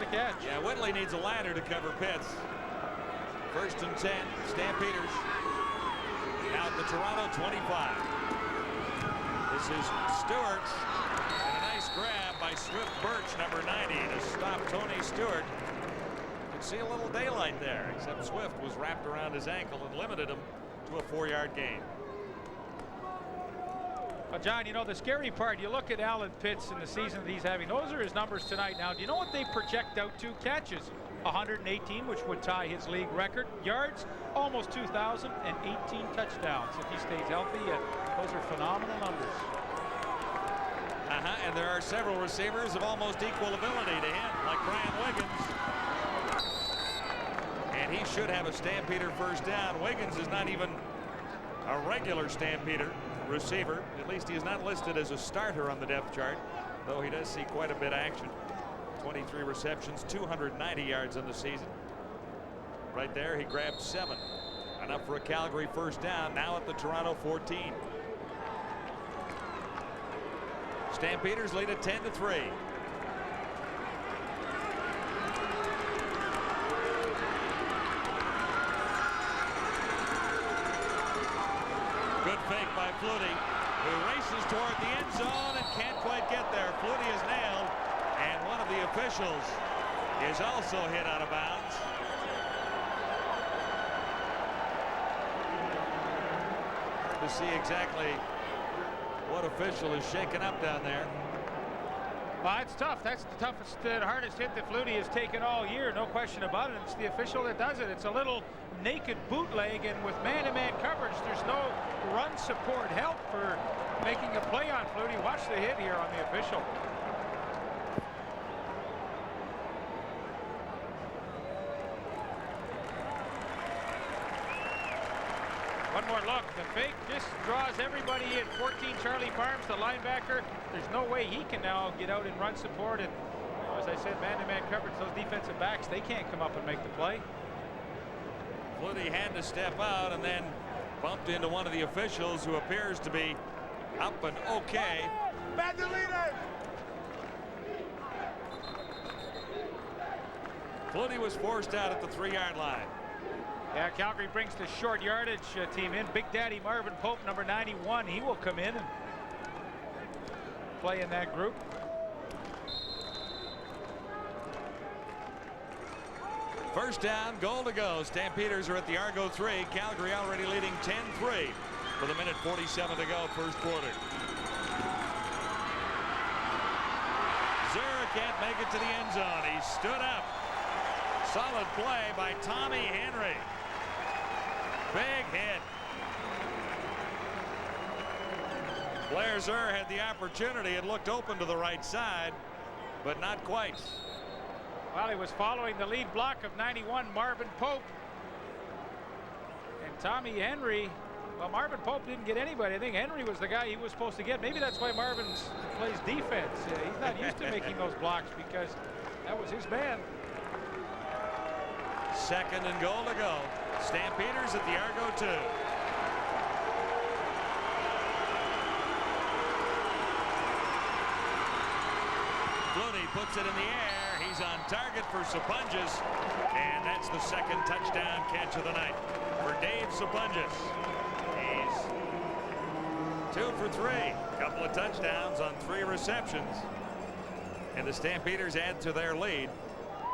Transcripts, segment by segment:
the catch. Yeah, Whitley needs a ladder to cover Pitts. 1st and 10, Stampeders. Now at the Toronto 25. This is Stewart. And a nice grab by Swift Birch, number 90, to stop Tony Stewart. You can see a little daylight there, except Swift was wrapped around his ankle and limited him to a 4-yard gain. Well, John, you know, the scary part, you look at Alan Pitts in the season that he's having, those are his numbers tonight. Now, do you know what they project out to? Catches, 118, which would tie his league record. Yards, almost 2,000, and 18 touchdowns. If he stays healthy, those are phenomenal numbers. And there are several receivers of almost equal ability to him, like Brian Wiggins. And he should have a Stampeder first down. Wiggins is not even a regular Stampeder receiver. At least he is not listed as a starter on the depth chart, though he does see quite a bit of action. 23 receptions, 290 yards on the season. Right there, he grabbed 7. Enough for a Calgary first down, now at the Toronto 14. Stampeders lead at 10-3. Good fake by Flutie, who races toward the end zone and can't quite get there. Flutie is nailed, and one of the officials is also hit out of bounds. Hard to see exactly what official is shaken up down there. Well, it's tough. That's the toughest, hardest hit that Flutie has taken all year, no question about it. It's the official that does it. It's a little naked bootleg, and with man-to-man coverage, there's no run support help for making a play on Flutie. Watch the hit here on the official. One more look. The fake just draws everybody in. 14, Charlie Barnes, the linebacker. There's no way he can now get out and run support. And you know, as I said, man-to-man coverage, those defensive backs, they can't come up and make the play. Flutie had to step out and then bumped into one of the officials, who appears to be up and okay. Flutie was forced out at the 3-yard line. Yeah, Calgary brings the short yardage team in. Big Daddy Marvin Pope, number 91, he will come in and play in that group. First down, goal to go. Stampeders are at the Argo 3. Calgary already leading 10-3 with 1:47 to go, first quarter. Zura can't make it to the end zone. He stood up. Solid play by Tommy Henry. Big hit. Blair Zur had the opportunity and looked open to the right side, but not quite. Well, he was following the lead block of 91, Marvin Pope. And Tommy Henry, well, Marvin Pope didn't get anybody. I think Henry was the guy he was supposed to get. Maybe that's why Marvin plays defense. He's not used to making those blocks because that was his man. Second and goal to go. Stampeders at the Argo 2. Flutie puts it in the air. He's on target for Sapunjas, and that's the second touchdown catch of the night for Dave Sapunjas. He's 2 for 3. Couple of touchdowns on 3 receptions, and the Stampeders add to their lead.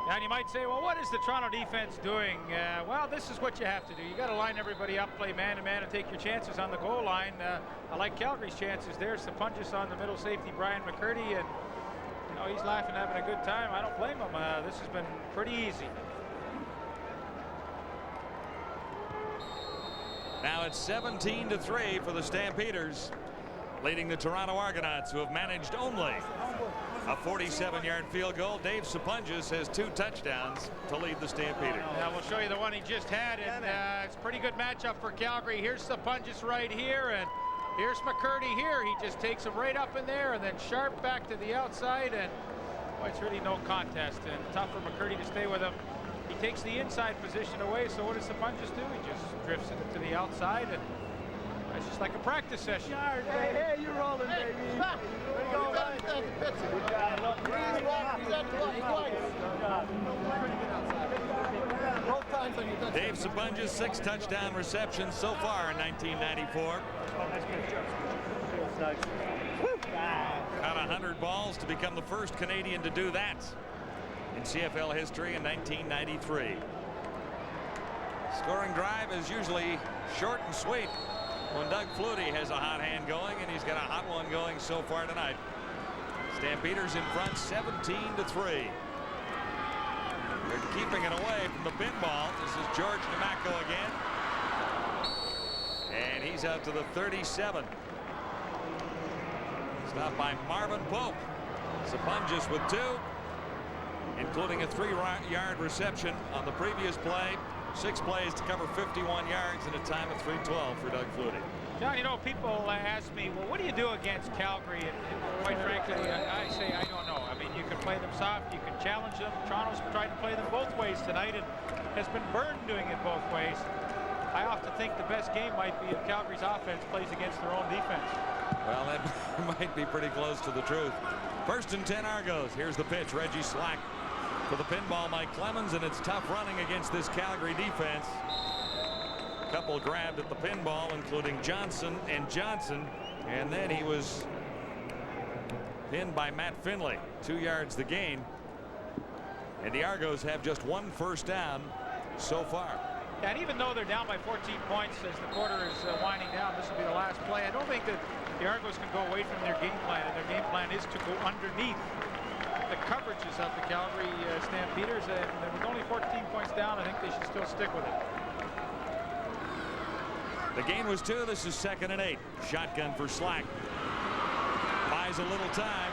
And you might say, well, what is the Toronto defense doing? Well, this is what you have to do. You got to line everybody up, play man-to-man, and take your chances on the goal line. I like Calgary's chances there. Sapunjas on the middle safety, Brian McCurdy, and you know, he's laughing, having a good time. I don't blame him. This has been pretty easy. Now it's 17-3 for the Stampeders, leading the Toronto Argonauts, who have managed only a 47-yard field goal. Dave Sapunjas has 2 touchdowns to lead the Stampeders. Now we'll show you the one he just had, and it's a pretty good matchup for Calgary. Here's Sapunjas right here, and here's McCurdy here. He just takes him right up in there, and then Sharp back to the outside, and boy, it's really no contest, and tough for McCurdy to stay with him. He takes the inside position away, so what does Sapunjas do? He just drifts it to the outside, and it's just like a practice session. Hey, you're rolling, baby. Way to go, Dave Sapunja's 6 touchdown receptions so far in 1994. Caught 100 balls to become the first Canadian to do that in CFL history in 1993. Scoring drive is usually short and sweet when Doug Flutie has a hot hand going, and he's got a hot one going so far tonight. Stampeders in front 17-3. They're keeping it away from the pinball. This is George Namaco again. And he's out to the 37. Stopped by Marvin Pope. Sapunjas with 2, including a 3-yard reception on the previous play. 6 plays to cover 51 yards in a time of 3:12 for Doug Flutie. John, you know, people ask me, well, what do you do against Calgary? And quite frankly, I say I don't know. I mean, you can play them soft, you can challenge them. Toronto's tried to play them both ways tonight and has been burned doing it both ways. I often think the best game might be if Calgary's offense plays against their own defense. Well, that might be pretty close to the truth. 1st and 10 Argos. Here's the pitch. Reggie Slack for the pinball, Mike Clemens, and it's tough running against this Calgary defense. Couple grabbed at the pinball, including Johnson and Johnson, and then he was pinned by Matt Finley. 2 yards the gain, and the Argos have just 1 first down so far. And even though they're down by 14 points as the quarter is winding down, this will be the last play. I don't think that the Argos can go away from their game plan, and their game plan is to go underneath the coverages of the Calgary Stampeders, and with only 14 points down, I think they should still stick with it. The gain was 2. This is 2nd and 8. Shotgun for Slack. Buys a little time,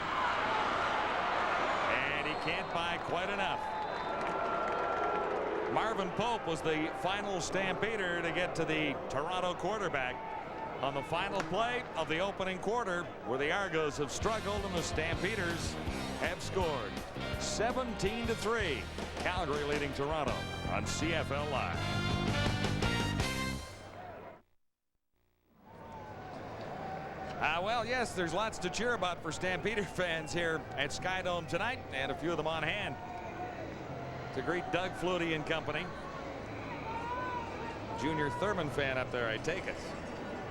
and he can't buy quite enough. Marvin Pope was the final Stampeder to get to the Toronto quarterback on the final play of the opening quarter, where the Argos have struggled and the Stampeders have scored. 17-3. Calgary leading Toronto on CFL Live. Well, yes, there's lots to cheer about for Stampeder fans here at Skydome tonight, and a few of them on hand to greet Doug Flutie and company. Junior Thurman fan up there, I take it.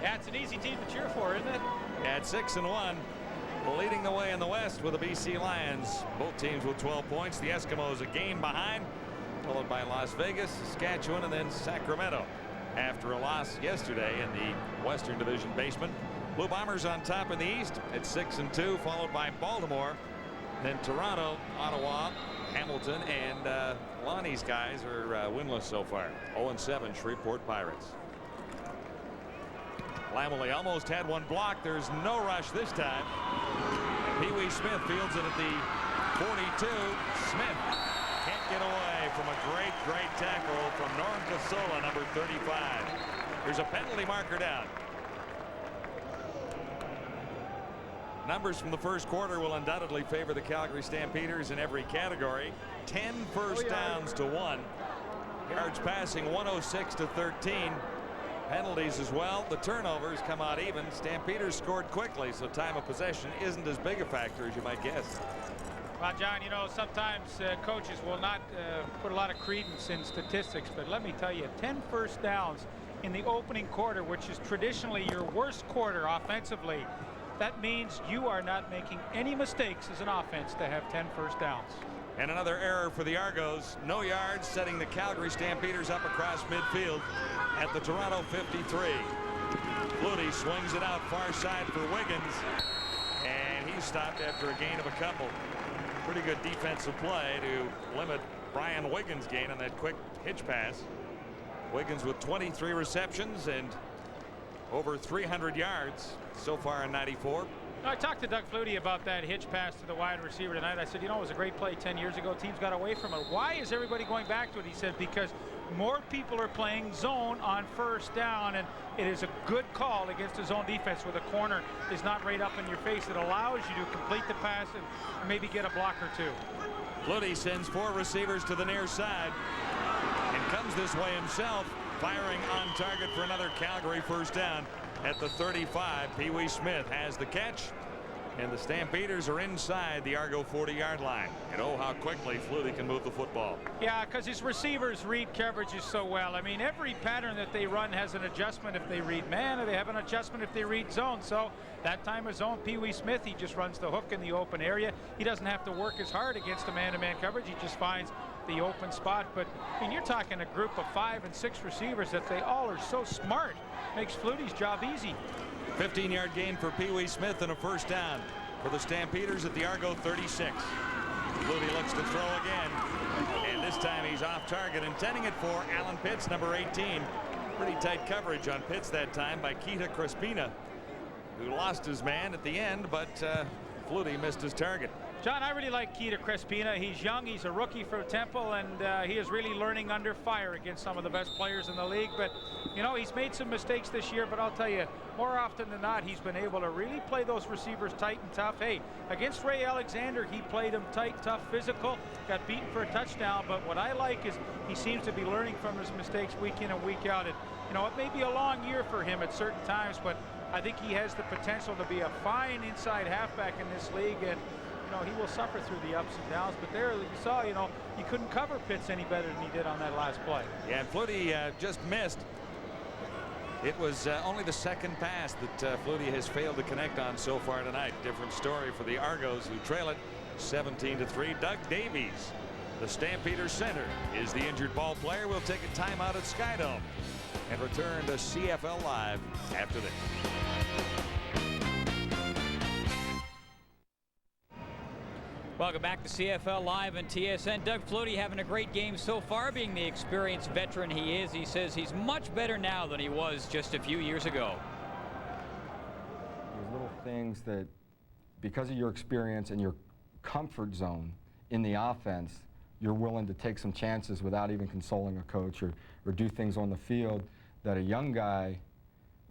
Yeah, it's an easy team to cheer for, isn't it? At 6-1, leading the way in the West with the BC Lions. Both teams with 12 points. The Eskimos a game behind, followed by Las Vegas, Saskatchewan, and then Sacramento after a loss yesterday in the Western Division basement. Blue Bombers on top in the East at 6-2, followed by Baltimore. Then Toronto, Ottawa, Hamilton, and Lonnie's guys are winless so far. 0-7 Shreveport Pirates. Lamely almost had one block. There's no rush this time. Pee Wee Smith fields it at the 42. Smith can't get away from a great tackle from Norm Casola, number 35. There's a penalty marker down. Numbers from the first quarter will undoubtedly favor the Calgary Stampeders in every category. 10 first downs to 1. Yards passing 106-13. Penalties as well. The turnovers come out even. Stampeders scored quickly, so time of possession isn't as big a factor as you might guess. Well, John, you know, sometimes coaches will not put a lot of credence in statistics, but let me tell you, 10 first downs in the opening quarter, which is traditionally your worst quarter offensively, that means you are not making any mistakes as an offense to have 10 first downs. And another error for the Argos. No yards, setting the Calgary Stampeders up across midfield at the Toronto 53. Flutie swings it out far side for Wiggins, and he's stopped after a gain of a couple. Pretty good defensive play to limit Brian Wiggins' gain on that quick hitch pass. Wiggins with 23 receptions and over 300 yards so far in 94. I talked to Doug Flutie about that hitch pass to the wide receiver tonight. I said, you know, it was a great play 10 years ago. Teams got away from it. Why is everybody going back to it? He said, because more people are playing zone on first down, and it is a good call against a zone defense where the corner is not right up in your face. It allows you to complete the pass and maybe get a block or two. Flutie sends 4 receivers to the near side and comes this way himself, firing on target for another Calgary first down at the 35. Pee Wee Smith has the catch, And the Stampeders are inside the Argo 40-yard line. And oh, how quickly Flutie can move the football. Yeah, because his receivers read coverages so well. I mean, every pattern that they run has an adjustment if they read man, or they have an adjustment if they read zone. So that time of zone, Pee Wee Smith, he just runs the hook in the open area. He doesn't have to work as hard against a man-to-man coverage. He just finds the open spot. But I mean, you're talking a group of 5 and 6 receivers that they all are so smart. Makes Flutie's job easy. 15-yard gain for Pee Wee Smith and a first down for the Stampeders at the Argo 36. Flutie looks to throw again, and this time he's off target, intending it for Alan Pitts, number 18. Pretty tight coverage on Pitts that time by Keita Crespina, who lost his man at the end, but Flutie missed his target. John, I really like Keita Crespina. He's young, he's a rookie for Temple, and he is really learning under fire against some of the best players in the league. But, you know, he's made some mistakes this year, but I'll tell you, more often than not, he's been able to really play those receivers tight and tough. Hey, against Ray Alexander, he played him tight, tough, physical, got beaten for a touchdown. But what I like is he seems to be learning from his mistakes week in and week out. And, you know, it may be a long year for him at certain times, but I think he has the potential to be a fine inside halfback in this league. And you know, he will suffer through the ups and downs, but there you saw, you know, he couldn't cover Pitts any better than he did on that last play. Yeah, and Flutie just missed. It was only the second pass that Flutie has failed to connect on so far tonight. Different story for the Argos, who trail it 17-3. Doug Davies, the Stampeders center, is the injured ball player. We'll take a timeout at Skydome and return to CFL Live after this. Welcome back to CFL Live and TSN. Doug Flutie having a great game so far, being the experienced veteran he is. He says he's much better now than he was just a few years ago. There's little things that, because of your experience and your comfort zone in the offense, you're willing to take some chances without even consulting a coach or do things on the field that a young guy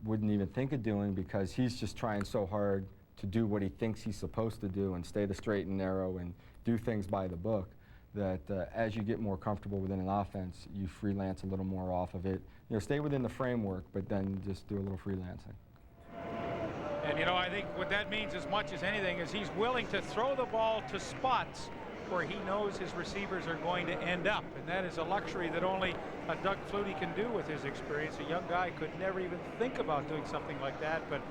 wouldn't even think of doing, because he's just trying so hard to do what he thinks he's supposed to do and stay the straight and narrow and do things by the book, that as you get more comfortable within an offense, you freelance a little more off of it. You know, stay within the framework, but then just do a little freelancing. And, you know, I think what that means as much as anything is he's willing to throw the ball to spots where he knows his receivers are going to end up. And that is a luxury that only Doug Flutie can do with his experience. A young guy could never even think about doing something like that. But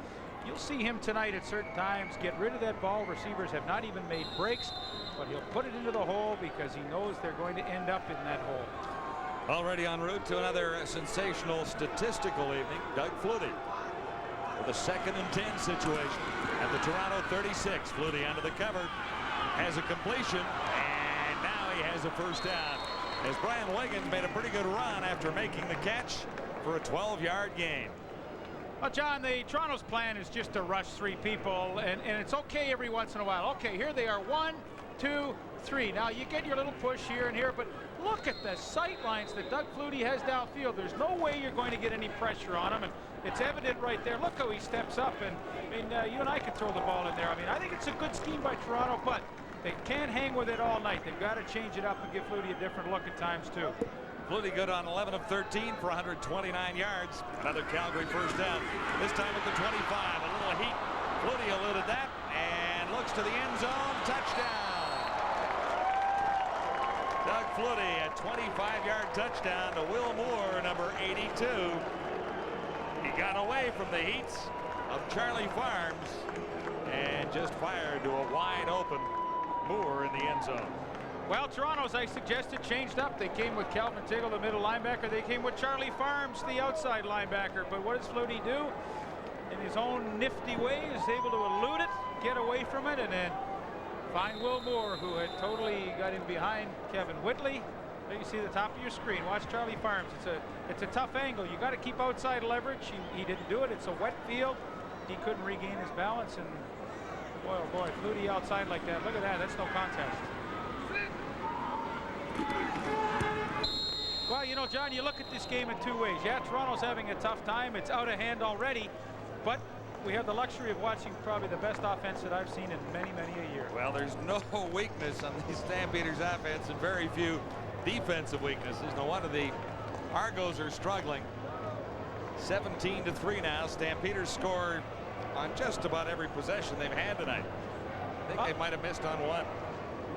you'll see him tonight at certain times get rid of that ball. Receivers have not even made breaks, but he'll put it into the hole because he knows they're going to end up in that hole. Already en route to another sensational statistical evening. Doug Flutie with a 2nd and 10 situation at the Toronto 36. Flutie under the cover, has a completion, and now he has a first down, as Brian Wiggins made a pretty good run after making the catch for a 12-yard gain. Well, John, the Toronto's plan is just to rush 3 people, and it's okay every once in a while. Okay, here they are, 1, 2, 3. Now you get your little push here and here, but look at the sight lines that Doug Flutie has downfield. There's no way you're going to get any pressure on him, and it's evident right there. Look how he steps up, and I mean, you and I can throw the ball in there. I mean, I think it's a good scheme by Toronto, but they can't hang with it all night. They've got to change it up and give Flutie a different look at times too. Flutie good on 11 of 13 for 129 yards. Another Calgary first down. This time at the 25. A little heat. Flutie eluded that and looks to the end zone. Touchdown. Doug Flutie, a 25-yard touchdown to Will Moore, number 82. He got away from the heats of Charlie Farms and just fired to a wide open Moore in the end zone. Well, Toronto's, I suggested, changed up. They came with Calvin Tiggle, the middle linebacker. They came with Charlie Farms, the outside linebacker. But what does Flutie do? In his own nifty way, is able to elude it, get away from it, and then find Will Moore, who had totally got in behind Kevin Whitley. There you see the top of your screen. Watch Charlie Farms. It's a tough angle. You got to keep outside leverage. He didn't do it. It's a wet field. He couldn't regain his balance, and boy, oh boy, Flutie outside like that. Look at that. That's no contest. Well, you know, John, you look at this game in 2 ways. Yeah, Toronto's having a tough time. It's out of hand already, but we have the luxury of watching probably the best offense that I've seen in many, many a year. Well, there's no weakness on the Stampeders offense and very few defensive weaknesses. No wonder the Argos are struggling. 17-3 now. Stampeders scored on just about every possession they've had tonight. I think they might have missed on one.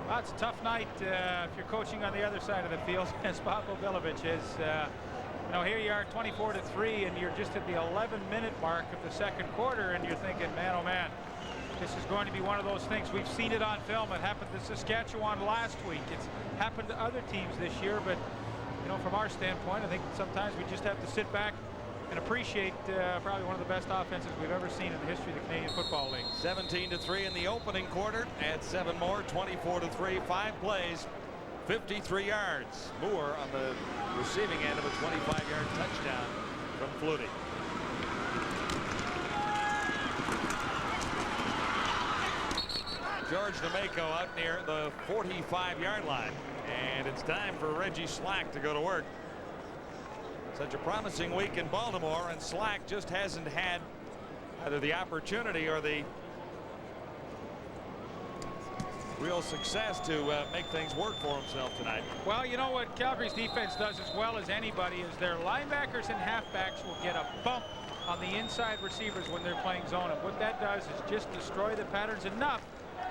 Well, it's a tough night if you're coaching on the other side of the field, as Pavel Bilovic is. You know, here you are 24-3, and you're just at the 11-minute mark of the second quarter, and you're thinking, man, oh man, this is going to be one of those things. We've seen it on film. It happened to Saskatchewan last week. It's happened to other teams this year, but you know, from our standpoint, I think sometimes we just have to sit back and appreciate probably one of the best offenses we've ever seen in the history of the Canadian Football League. 17-3 in the opening quarter. Add 7 more. 24-3. 5 plays. 53 yards. Moore on the receiving end of a 25-yard touchdown from Flutie. George Nemeko out near the 45-yard line. And it's time for Reggie Slack to go to work. Such a promising week in Baltimore, and Slack just hasn't had either the opportunity or the real success to make things work for himself tonight. Well, you know what Calgary's defense does as well as anybody is their linebackers and halfbacks will get a bump on the inside receivers when they're playing zone. And what that does is just destroy the patterns enough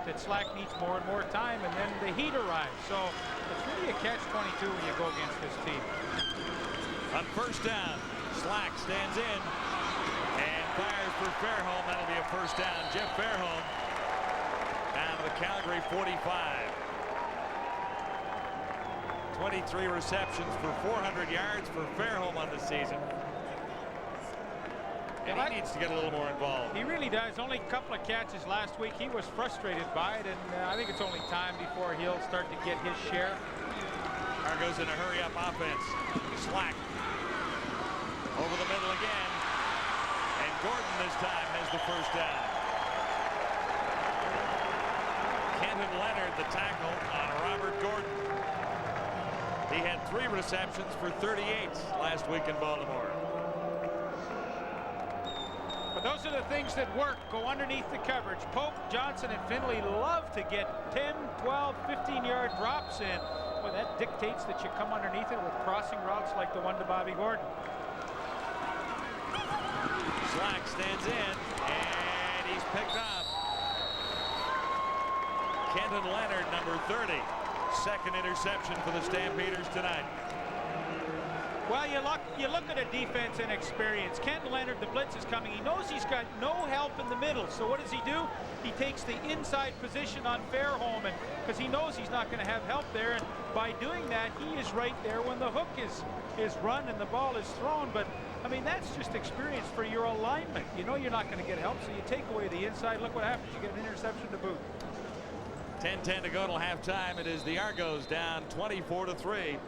that Slack needs more and more time, and then the heat arrives. So it's really a catch-22 when you go against this team. On first down, Slack stands in and fires for Fairholm. That'll be a first down. Jeff Fairholm down to the Calgary 45. 23 receptions for 400 yards for Fairholm on the season. And he needs to get a little more involved. He really does. Only a couple of catches last week. He was frustrated by it, and I think it's only time before he'll start to get his share. Argos in a hurry-up offense. Slack over the middle again, and Gordon this time has the first down. Kenton Leonard, the tackle on Robert Gordon. He had 3 receptions for 38 last week in Baltimore. But those are the things that work. Go underneath the coverage. Pope, Johnson, and Finley love to get 10, 12, 15-yard drops in. Well, that dictates that you come underneath it with crossing routes like the one to Bobby Gordon. Slack stands in, and he's picked off. Kenton Leonard, number 30. Second interception for the Stampeders tonight. Well, you look at a defense and experience. Kenton Leonard, the blitz is coming. He knows he's got no help in the middle. So what does he do? He takes the inside position on Fairholm, and because he knows he's not going to have help there. And by doing that, he is right there when the hook is run and the ball is thrown. But I mean, that's just experience for your alignment. You know you're not going to get help, so you take away the inside. Look what happens. You get an interception to boot. 10-10 to go till halftime. It is the Argos down 24-3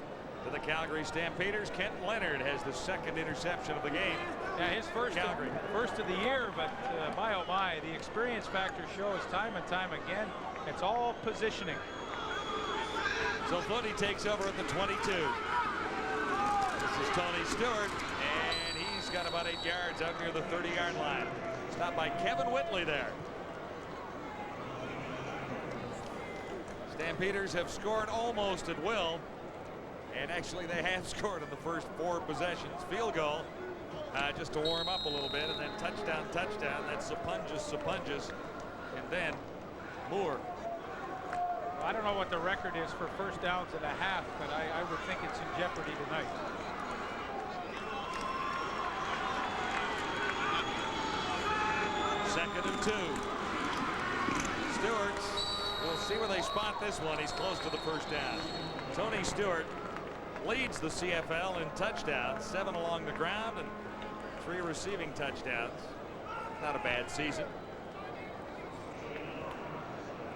to the Calgary Stampeders. Kenton Leonard has the second interception of the game. Yeah, his first of the year, but my oh my, the experience factor shows time and time again. It's all positioning. So Flutie takes over at the 22. This is Tony Stewart, and he's got about 8 yards out near the 30-yard line. Stopped by Kevin Whitley there. Stampeders have scored almost at will, and actually they have scored in the first 4 possessions. Field goal just to warm up a little bit, and then touchdown. That's Sapunjas, and then Moore. Well, I don't know what the record is for first downs and a half, but I would think it's in jeopardy tonight. Second and 2. Stewart. We'll see where they spot this one. He's close to the first down. Tony Stewart leads the CFL in touchdowns, 7 along the ground and 3 receiving touchdowns. Not a bad season.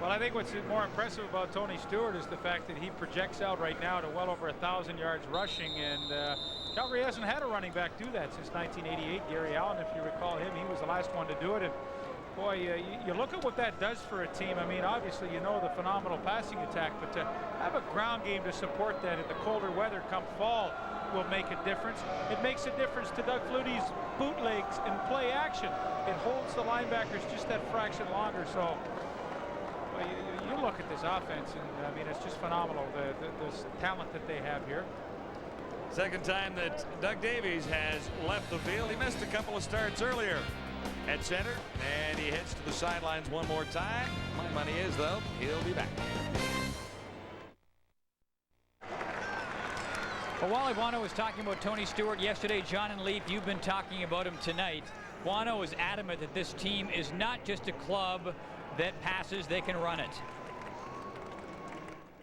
Well, I think what's more impressive about Tony Stewart is the fact that he projects out right now to well over 1,000 yards rushing, and Calgary hasn't had a running back do that since 1988. Gary Allen, if you recall him, he was the last one to do it. And boy, you look at what that does for a team. I mean, obviously, you know the phenomenal passing attack, but to have a ground game to support that in the colder weather come fall will make a difference. It makes a difference to Doug Flutie's bootlegs and play action. It holds the linebackers just that fraction longer. So well, you look at this offense, and I mean, it's just phenomenal, the talent that they have here. Second time that Doug Davies has left the field. He missed a couple of starts earlier at center, and he heads to the sidelines one more time. money is, though, he'll be back. Well, Wally Wano was talking about Tony Stewart yesterday. John and Leaf, you've been talking about him tonight. Wano is adamant that this team is not just a club that passes, they can run it.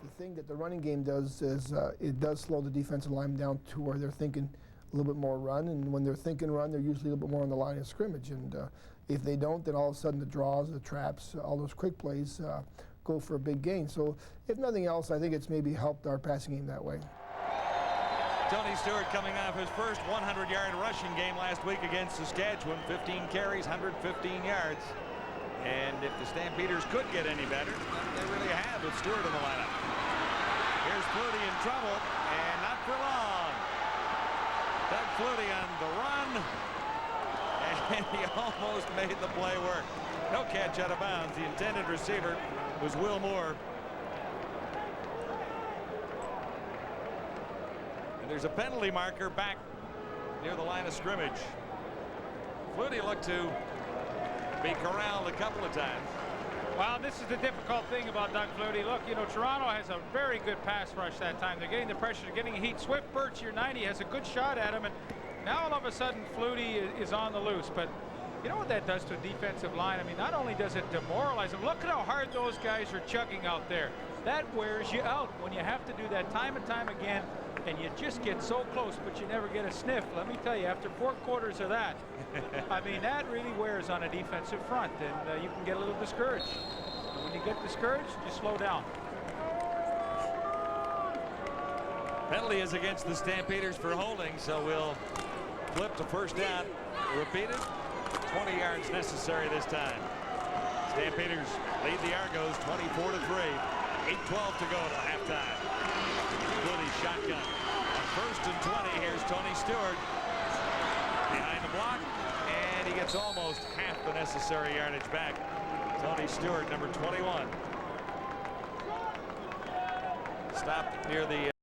The thing that the running game does is it does slow the defensive line down to where they're thinking a little bit more run, and when they're thinking run, they're usually a little bit more on the line of scrimmage. And if they don't, then all of a sudden the draws, the traps, all those quick plays go for a big gain. So if nothing else, I think it's maybe helped our passing game that way. Tony Stewart coming off his first 100-yard rushing game last week against Saskatchewan. 15 carries, 115 yards. And if the Stampeders could get any better, they really have with Stewart in the lineup. Here's Flutie in trouble, and not for long. Doug Flutie on the run, and he almost made the play work. No catch out of bounds. The intended receiver was Will Moore. And there's a penalty marker back near the line of scrimmage. Flutie looked to be corralled a couple of times. Well, this is the difficult thing about Doug Flutie. Look, you know, Toronto has a very good pass rush that time. They're getting the pressure, they're getting heat. Swift Birch, your 90, has a good shot at him, and now all of a sudden Flutie is on the loose. But you know what that does to a defensive line? I mean, not only does it demoralize them, look at how hard those guys are chugging out there. That wears you out when you have to do that time and time again, and you just get so close, but you never get a sniff. Let me tell you, after 4 quarters of that, I mean, that really wears on a defensive front, and you can get a little discouraged. And when you get discouraged, you slow down. Penalty is against the Stampeders for holding, so we'll flip to first down. Repeated. 20 yards necessary this time. Stampeders lead the Argos 24-3. 8:12 to go to halftime. Flutie shotgun. On first and 20, here's Tony Stewart behind the block, and he gets almost half the necessary yardage back. Tony Stewart, number 21. Stopped near the